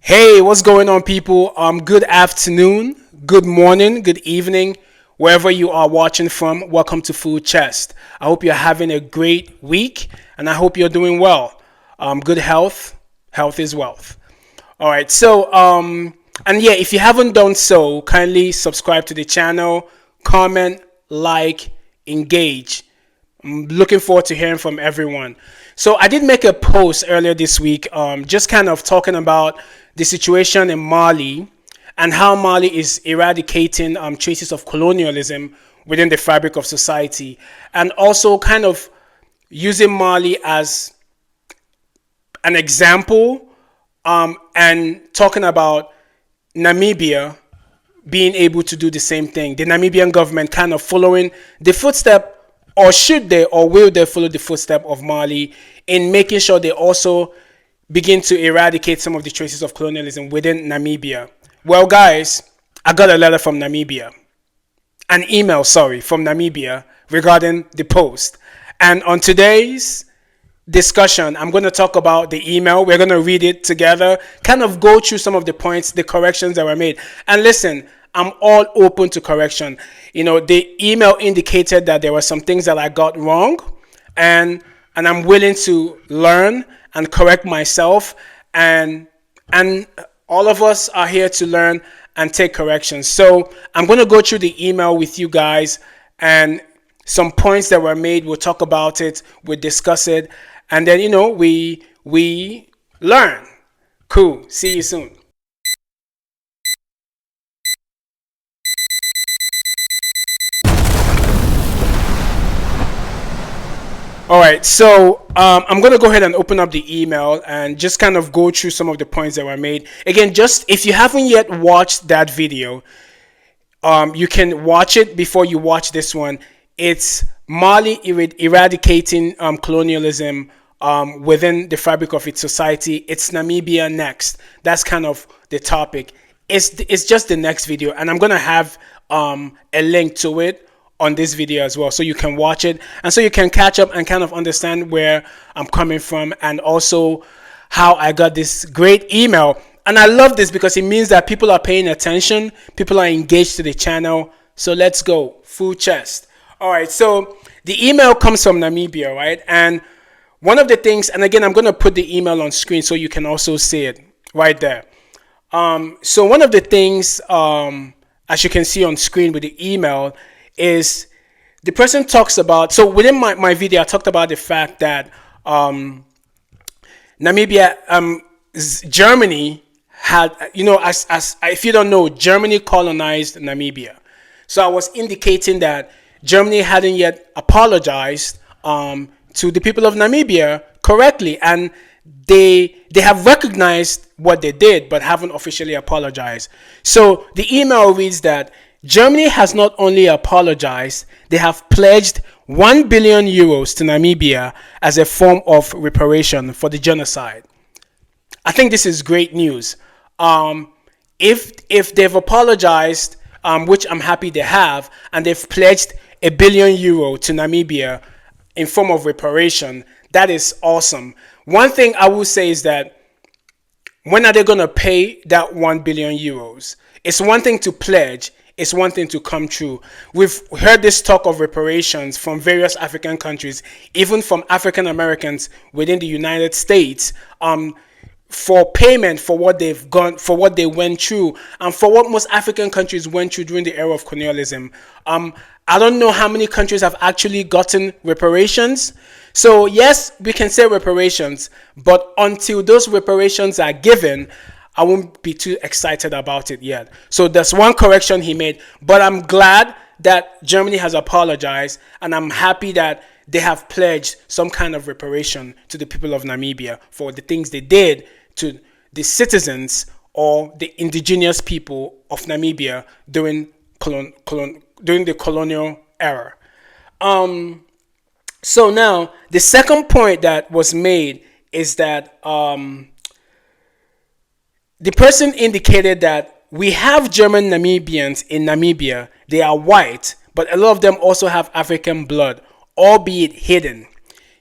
Hey, what's going on, people? Good afternoon, good morning, good evening, wherever you are watching from. Welcome to Food Chest. I hope you're having a great week, and I hope you're doing well. Good health, health is wealth. All right, and yeah, if you haven't done so, kindly subscribe to the channel, comment, like, engage. I'm looking forward to hearing from everyone. So I did make a post earlier this week, just kind of talking about the situation in Mali and how Mali is eradicating traces of colonialism within the fabric of society, and also kind of using Mali as an example, and talking about Namibia being able to do the same thing. The Namibian government kind of following the footstep, or should they, or will they follow the footstep of Mali in making sure they also begin to eradicate some of the traces of colonialism within Namibia. Well, guys, I got a letter from Namibia, an email, sorry, from Namibia regarding the post. And on today's discussion, I'm going to talk about the email. We're going to read it together, kind of go through some of the points, the corrections that were made. And listen, I'm all open to correction. You know, the email indicated that there were some things that I got wrong, and I'm willing to learn and correct myself, and all of us are here to learn and take corrections. So I'm going to go through the email with you guys, and some points that were made. We'll talk about it, we'll discuss it, and then we learn. Cool. See you soon. All right, so I'm going to go ahead and open up the email and just kind of go through some of the points that were made. Again, just if you haven't yet watched that video, you can watch it before you watch this one. It's Mali eradicating colonialism within the fabric of its society. It's Namibia next. That's kind of the topic. It's just the next video, and I'm going to have a link to it on this video as well, so you can watch it and so you can catch up and kind of understand where I'm coming from, and also how I got this great email. And I love this because it means that people are paying attention, people are engaged to the channel. So let's go. Food chest. All right, so the email comes from Namibia, right? And one of the things, and again, I'm going to put the email on screen so you can also see it right there. So one of the things, as you can see on screen with the email, is the person talks about, so within my video I talked about the fact that Namibia, Germany had, as if you don't know, Germany colonized Namibia. So I was indicating that Germany hadn't yet apologized to the people of Namibia correctly, and they have recognized what they did but haven't officially apologized. So the email reads that Germany has not only apologized, they have pledged 1 billion euros to Namibia as a form of reparation for the genocide. I think this is great news. If they've apologized, which I'm happy they have, and they've pledged €1 billion to Namibia in form of reparation, that is awesome. One thing I will say is that, when are they going to pay that 1 billion euros? It's one thing to pledge. It's one thing to come true. We've heard this talk of reparations from various African countries, even from African Americans within the United States, for payment for what they've gone, for what they went through, and for what most African countries went through during the era of colonialism. I don't know how many countries have actually gotten reparations. So yes, we can say reparations, but until those reparations are given, I won't be too excited about it yet. So that's one correction he made. But I'm glad that Germany has apologized, and I'm happy that they have pledged some kind of reparation to the people of Namibia for the things they did to the citizens or the indigenous people of Namibia during the colonial era. So now, the second point that was made is that the person indicated that we have German Namibians in Namibia. They are white, but a lot of them also have African blood, albeit hidden.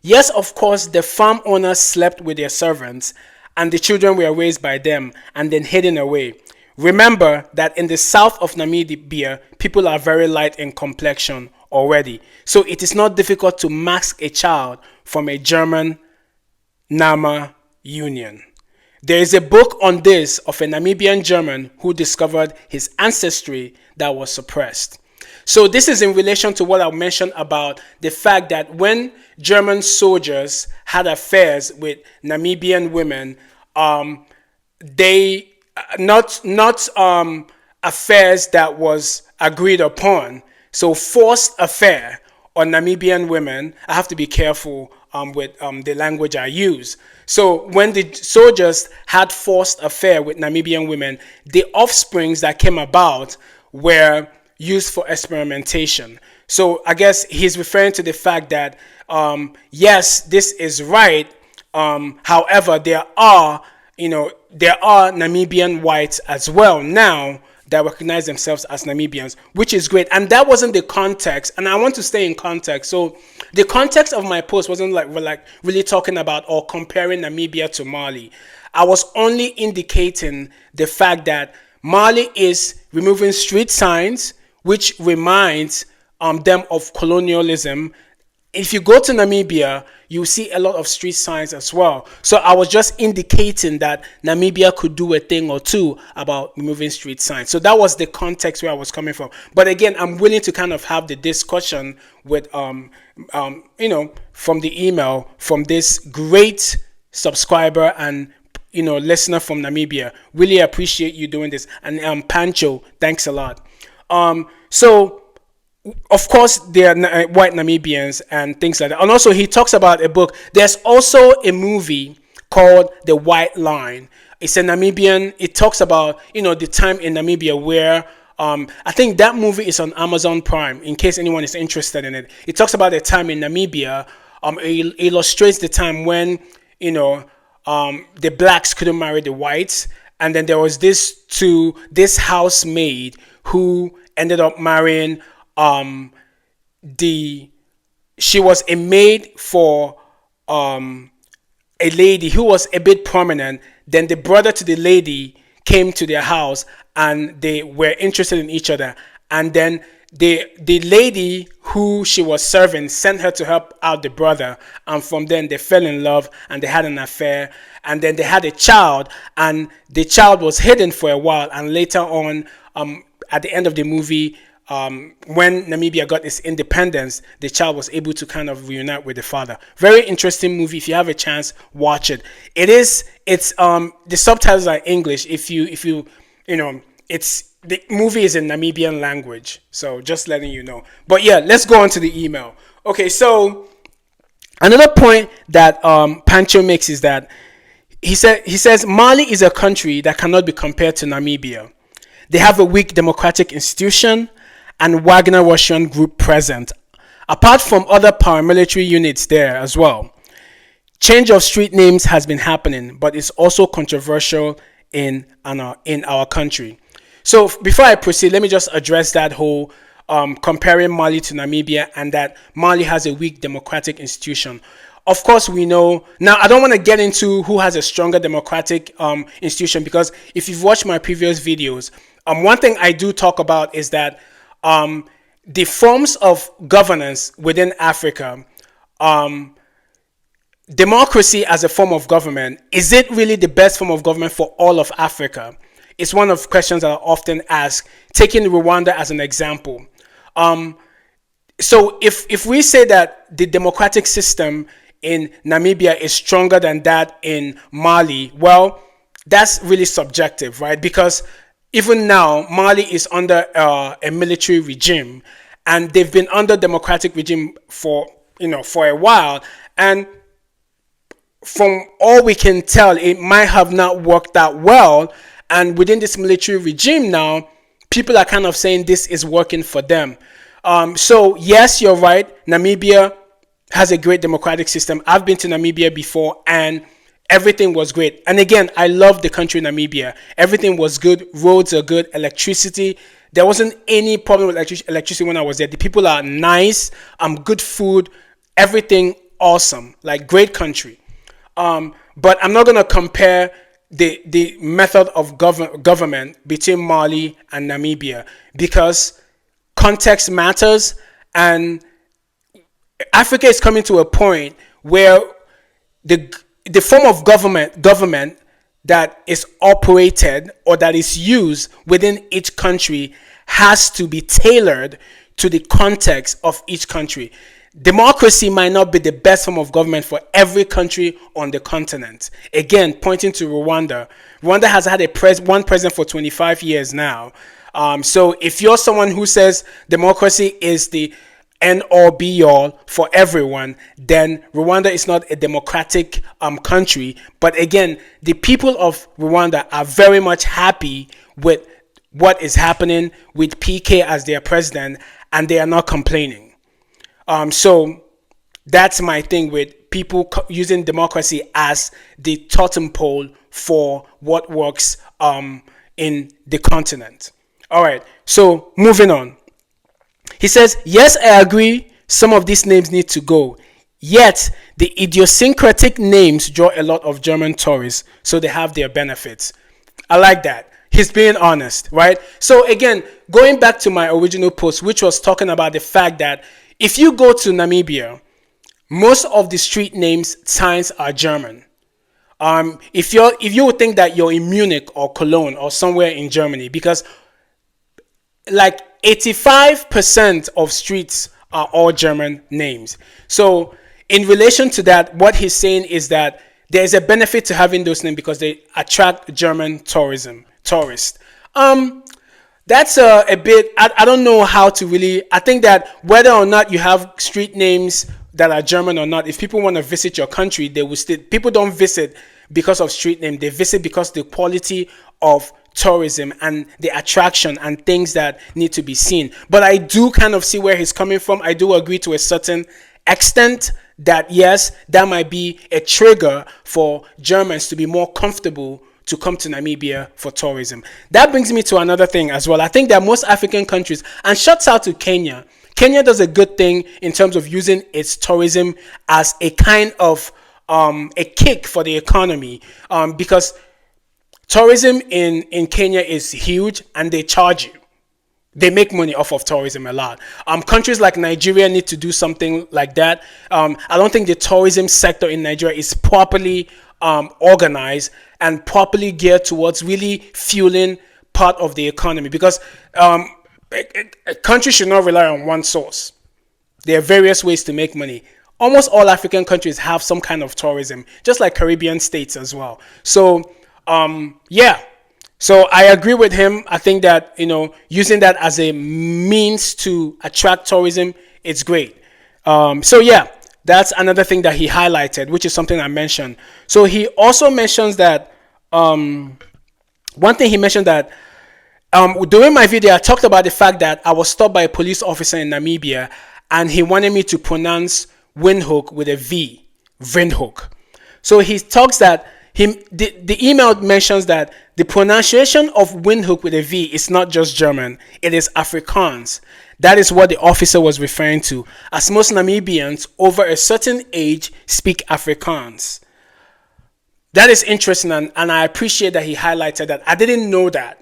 Yes, of course, the farm owners slept with their servants, and the children were raised by them and then hidden away. Remember that in the south of Namibia, people are very light in complexion already. So it is not difficult to mask a child from a German Nama union. There is a book on this of a Namibian German who discovered his ancestry that was suppressed. So this is in relation to what I mentioned about the fact that when German soldiers had affairs with Namibian women, they not affairs that was agreed upon. So forced affair on Namibian women. I have to be careful with the language I use. So when the soldiers had forced affair with Namibian women, the offsprings that came about were used for experimentation. So I guess he's referring to the fact that yes, this is right. However, there are Namibian whites as well now that recognize themselves as Namibians, which is great. And that wasn't the context. And I want to stay in context. So the context of my post wasn't like really talking about or comparing Namibia to Mali. I was only indicating the fact that Mali is removing street signs, which reminds them of colonialism. If you go to Namibia, you see a lot of street signs as well. So I was just indicating that Namibia could do a thing or two about removing street signs. So that was the context where I was coming from. But again, I'm willing to kind of have the discussion with, from the email from this great subscriber and listener from Namibia. Really appreciate you doing this. And Pancho, thanks a lot. So of course, there are white Namibians and things like that. And also, he talks about a book. There's also a movie called The White Line. It's a Namibian. It talks about, the time in Namibia where I think that movie is on Amazon Prime, in case anyone is interested in it. It talks about a time in Namibia. It illustrates the time when, the blacks couldn't marry the whites. And then there was this housemaid who ended up marrying she was a maid for a lady who was a bit prominent. Then the brother to the lady came to their house and they were interested in each other. And then the lady who she was serving sent her to help out the brother. And from then they fell in love and they had an affair. And then they had a child, and the child was hidden for a while. And later on, at the end of the movie, when Namibia got its independence, the child was able to kind of reunite with the father. Very interesting movie. If you have a chance, watch it. It's the subtitles are English. If you the movie is in Namibian language. So just letting you know. But yeah, let's go on to the email. Okay, so another point that Pancho makes is that he says Mali is a country that cannot be compared to Namibia. They have a weak democratic institution and Wagner Russian group present, apart from other paramilitary units there as well. Change of street names has been happening, but it's also controversial in our country. So before I proceed, let me just address that whole comparing Mali to Namibia and that Mali has a weak democratic institution. Of course, we know. Now, I don't want to get into who has a stronger democratic institution, because if you've watched my previous videos, one thing I do talk about is that the forms of governance within Africa, democracy as a form of government, is it really the best form of government for all of Africa? It's one of the questions that I often ask, taking Rwanda as an example. So if we say that the democratic system in Namibia is stronger than that in Mali, well, that's really subjective, right? Because even now, Mali is under a military regime, and they've been under democratic regime for a while. And from all we can tell, it might have not worked out well. And within this military regime now, people are kind of saying this is working for them. So yes, you're right. Namibia has a great democratic system. I've been to Namibia before, and everything was great. And again, I love the country Namibia. Everything was good. Roads are good. Electricity. There wasn't any problem with electricity when I was there. The people are nice. Good food. Everything awesome. Like, great country. But I'm not going to compare the method of government between Mali and Namibia, because context matters, and Africa is coming to a point where the the form of government that is operated or that is used within each country has to be tailored to the context of each country. Democracy might not be the best form of government for every country on the continent. Again, pointing to Rwanda. Rwanda has had one president for 25 years now. So if you're someone who says democracy is the end all be all for everyone, then Rwanda is not a democratic country. But again, the people of Rwanda are very much happy with what is happening with PK as their president, and they are not complaining. So that's my thing with people using democracy as the totem pole for what works in the continent. All right, so moving on. He says, yes, I agree, some of these names need to go. Yet, the idiosyncratic names draw a lot of German tourists, so they have their benefits. I like that. He's being honest, right? So again, going back to my original post, which was talking about the fact that if you go to Namibia, most of the street names signs are German. If you would think that you're in Munich or Cologne or somewhere in Germany, because like 85% of streets are all German names. So in relation to that, what he's saying is that there's a benefit to having those names because they attract German tourists. That's a bit, I don't know how to really, I think that whether or not you have street names that are German or not, if people want to visit your country, they will still, people don't visit because of street name, they visit because the quality of tourism and the attraction and things that need to be seen. But I do kind of see where he's coming from. I do agree to a certain extent that yes, that might be a trigger for Germans to be more comfortable to come to Namibia for tourism. That brings me to another thing as well. I think that most African countries, and shouts out to Kenya. Kenya does a good thing in terms of using its tourism as a kind of a kick for the economy, because tourism in Kenya is huge and they charge you. They make money off of tourism a lot. Countries like Nigeria need to do something like that. I don't think the tourism sector in Nigeria is properly organized and properly geared towards really fueling part of the economy, because a country should not rely on one source. There are various ways to make money. Almost all African countries have some kind of tourism, just like Caribbean states as well. So, yeah. So I agree with him. I think that, using that as a means to attract tourism, it's great. So yeah, that's another thing that he highlighted, which is something I mentioned. So he also mentions that, one thing he mentioned that, during my video, I talked about the fact that I was stopped by a police officer in Namibia, and he wanted me to pronounce Windhoek with a V, Windhoek. So he talks that the email mentions that the pronunciation of Windhoek with a V is not just German, it is Afrikaans. That is what the officer was referring to, as most Namibians over a certain age speak Afrikaans. That is interesting, and I appreciate that he highlighted that. I didn't know that.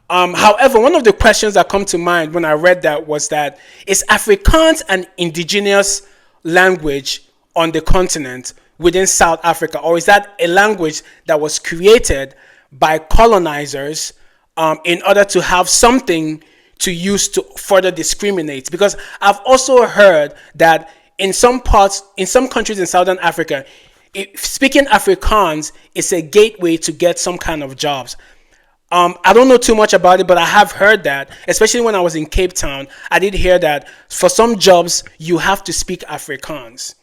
However, one of the questions that come to mind when I read that was that, is Afrikaans an indigenous language on the continent within South Africa, or is that a language that was created by colonizers in order to have something to use to further discriminate? Because I've also heard that in some countries in Southern Africa, speaking Afrikaans is a gateway to get some kind of jobs. I don't know too much about it, but I have heard that, especially when I was in Cape Town, I did hear that for some jobs, you have to speak Afrikaans.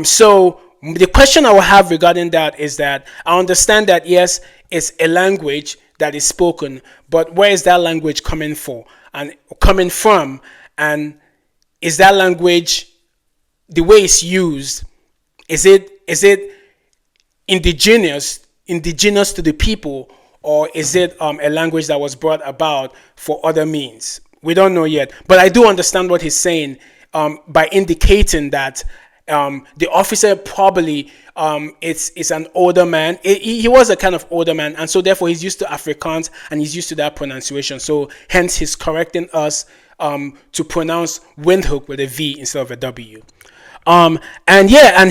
So the question I will have regarding that is that I understand that, yes, it's a language that is spoken, but where is that language coming from? And is that language, the way it's used, is it indigenous to the people, or is it a language that was brought about for other means? We don't know yet, but I do understand what he's saying by indicating that The officer probably it's an older man. He was a kind of older man, and so therefore he's used to Afrikaans and he's used to that pronunciation. So hence he's correcting us to pronounce windhoek with a V instead of a W. And yeah,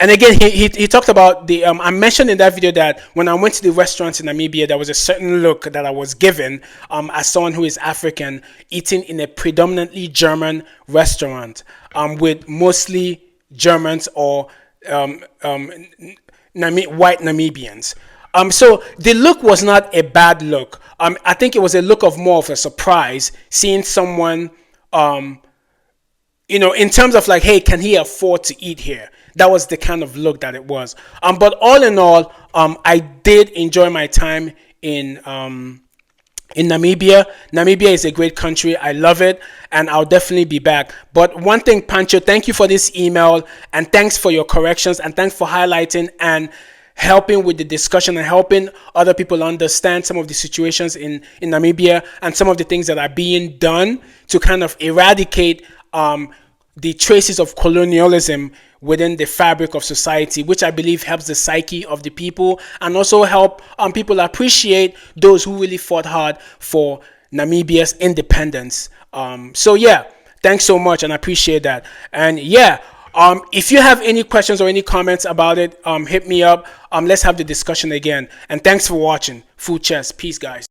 and again, he talked about the. I mentioned in that video that when I went to the restaurants in Namibia, there was a certain look that I was given as someone who is African eating in a predominantly German restaurant with mostly Germans or white Namibians. So the look was not a bad look. I think it was a look of more of a surprise seeing someone. In terms of like, hey, can he afford to eat here? That was the kind of look that it was. But all in all, I did enjoy my time in Namibia. Namibia is a great country. I love it, and I'll definitely be back. But one thing, Pancho, thank you for this email, and thanks for your corrections, and thanks for highlighting and helping with the discussion and helping other people understand some of the situations in Namibia and some of the things that are being done to kind of eradicate the traces of colonialism within the fabric of society, which I believe helps the psyche of the people and also help people appreciate those who really fought hard for Namibia's independence. So yeah, thanks so much, and I appreciate that. And yeah, if you have any questions or any comments about it, hit me up. Let's have the discussion again. And thanks for watching Food Chest. Peace, guys.